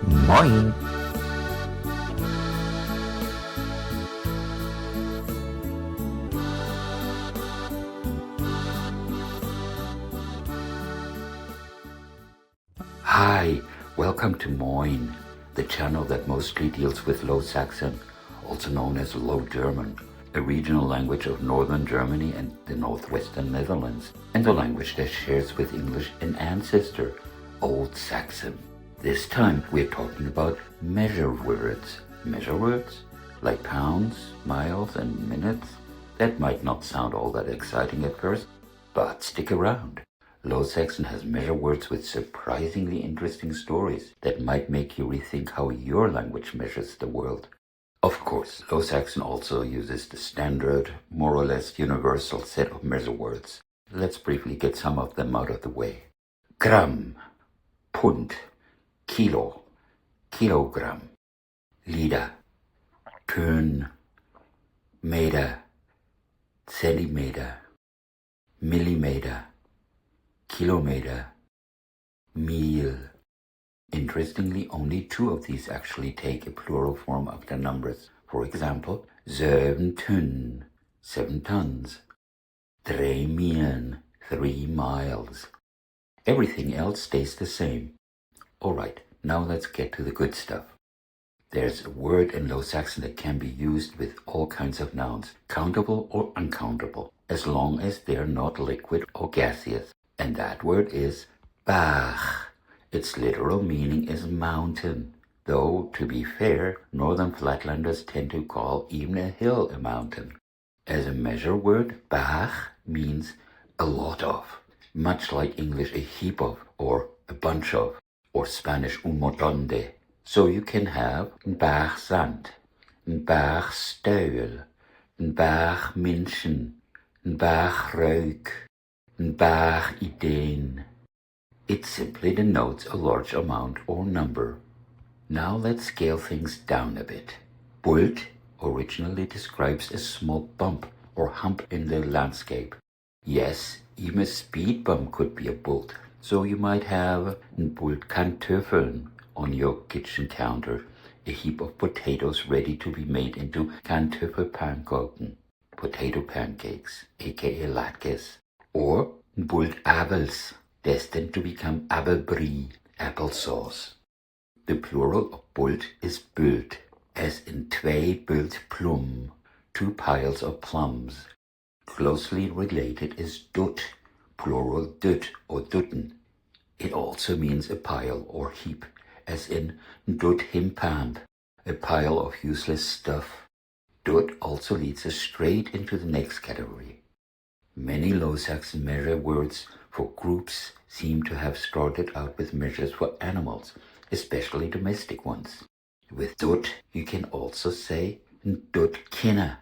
Moin! Hi, welcome to Moin, the channel that mostly deals with Low Saxon, also known as Low German, a regional language of northern Germany and the northwestern Netherlands, and a language that shares with English an ancestor, Old Saxon. This time we're talking about measure words. Measure words? Like pounds, miles, and minutes? That might not sound all that exciting at first, but stick around. Low Saxon has measure words with surprisingly interesting stories that might make you rethink how your language measures the world. Of course, Low Saxon also uses the standard, more or less universal set of measure words. Let's briefly get some of them out of the way. Gramm, Pfund, Kilo, Kilogramm, Liter, Kön, Meter, Zentimeter, Millimeter, Kilometer, Mil. Interestingly, only two of these actually take a plural form after numbers. For example, 7 Tonnen, 7 tons, 3 Meilen, 3 miles. Everything else stays the same. Alright, now let's get to the good stuff. There's a word in Low Saxon that can be used with all kinds of nouns, countable or uncountable, as long as they're not liquid or gaseous. And that word is Barg. Its literal meaning is mountain, though, to be fair, northern flatlanders tend to call even a hill a mountain. As a measure word, Barg means a lot of, much like English a heap of or a bunch of, or Spanish un montón de. So you can have een berg zand, een berg støl, een berg mensen, een berg reuk, een berg ideen. It simply denotes a large amount or number. Now let's scale things down a bit. Bult originally describes a small bump or hump in the landscape. Yes, even a speed bump could be a bult, so you might have een bult Kartoffeln on your kitchen counter, a heap of potatoes ready to be made into Kartoffelpannkaken, potato pancakes, aka latkes, or een bult appels, destined to become appelbrie, applesauce. The plural of bult is bult, as in twee bult plum, 2 piles of plums. Closely related is Dutt, plural Dutt or Dutten. It also means a pile or heap, as in Dutt himpamp, a pile of useless stuff. Dutt also leads us straight into the next category. Many Low Saxon measure words for groups seem to have started out with measures for animals, especially domestic ones. With Dutt, you can also say Dutt kinna,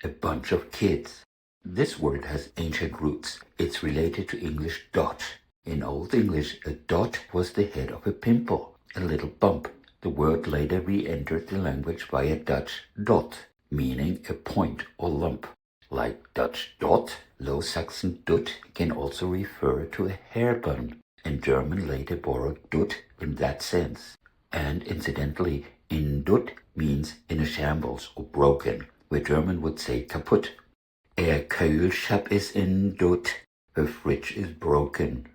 a bunch of kids. This word has ancient roots. It's related to English dot. In Old English, a dot was the head of a pimple, a little bump. The word later re-entered the language via Dutch dot, meaning a point or lump. Like Dutch dot, Low Saxon Dutt can also refer to a hair bun, and German later borrowed Dutt in that sense. And incidentally, in Dutt means in a shambles or broken, where German would say kaputt. Er Kühlschrank is in Dutt, her fridge is broken.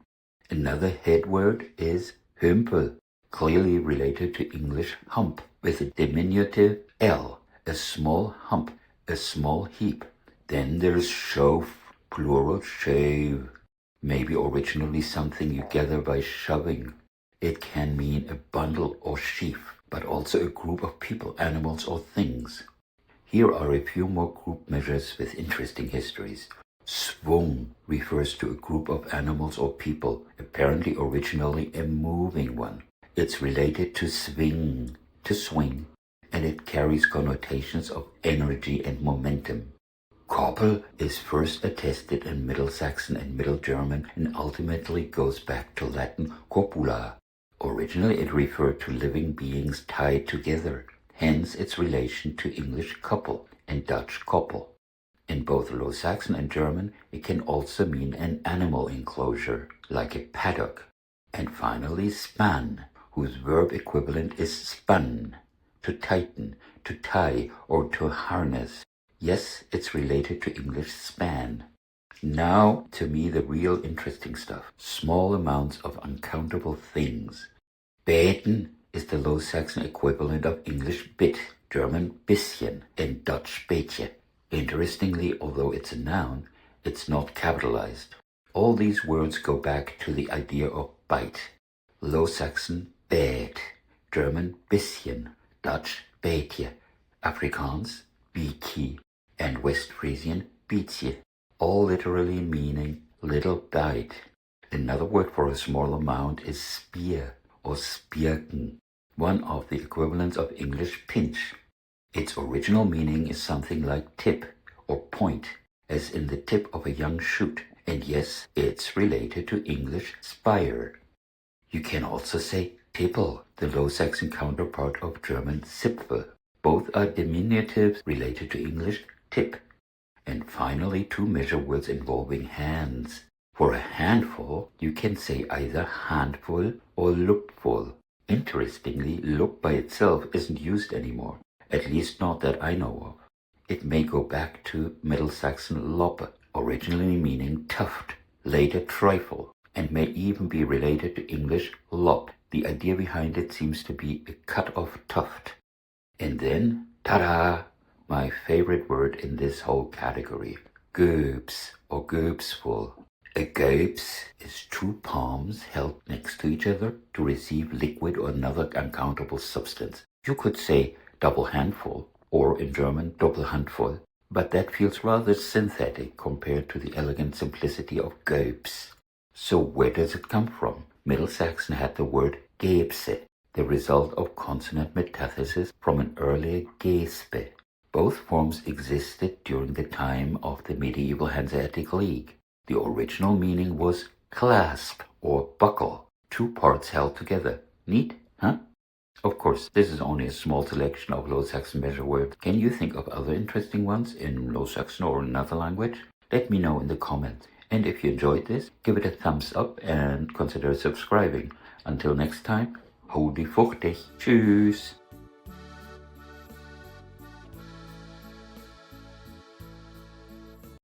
Another head word is Hümpel, clearly related to English hump, with a diminutive L, a small hump, a small heap. Then there's Schoof, plural shave, maybe originally something you gather by shoving. It can mean a bundle or sheaf, but also a group of people, animals, or things. Here are a few more group measures with interesting histories. Swung refers to a group of animals or people, apparently originally a moving one. It's related to swing, to swing, and it carries connotations of energy and momentum. Koppel is first attested in Middle Saxon and Middle German and ultimately goes back to Latin copula. Originally it referred to living beings tied together, hence its relation to English couple and Dutch koppel. In both Low Saxon and German, it can also mean an animal enclosure, like a paddock. And finally, span, whose verb equivalent is spun, to tighten, to tie, or to harness. Yes, it's related to English span. Now, to me, the real interesting stuff. Small amounts of uncountable things. Bẹten is the Low Saxon equivalent of English bit, German bisschen, and Dutch beetje. Interestingly, although it's a noun, it's not capitalized. All these words go back to the idea of bite. Low Saxon bät, German bisschen, Dutch beetje, Afrikaans bietje, and West Frisian bietje, all literally meaning little bite. Another word for a small amount is spear or spierken, one of the equivalents of English pinch. Its original meaning is something like tip or point, as in the tip of a young shoot, and yes, it's related to English spire. You can also say Tippel, the Low Saxon counterpart of German Zipfel. Both are diminutives related to English tip. And finally, two measure words involving hands. For a handful, you can say either Handvull or Luppvull. Interestingly, Lupp by itself isn't used anymore, at least not that I know of. It may go back to Middle Saxon loppe, originally meaning tuft, later trifle, and may even be related to English lop. The idea behind it seems to be a cut-off tuft. And then, ta-da! My favorite word in this whole category, Gööps or Gööpsvull. A Gööps is two palms held next to each other to receive liquid or another uncountable substance. You could say double handful, or in German double Handvull, but that feels rather synthetic compared to the elegant simplicity of Gööps. So where does it come from? Middle Saxon had the word Gäbse, the result of consonant metathesis from an earlier Gespe. Both forms existed during the time of the medieval Hanseatic League. The original meaning was clasp or buckle, two parts held together. Neat, huh? Of course, this is only a small selection of Low Saxon measure words. Can you think of other interesting ones in Low Saxon or another language? Let me know in the comments. And if you enjoyed this, give it a thumbs up and consider subscribing. Until next time, hold die fuchtig. Tschüss.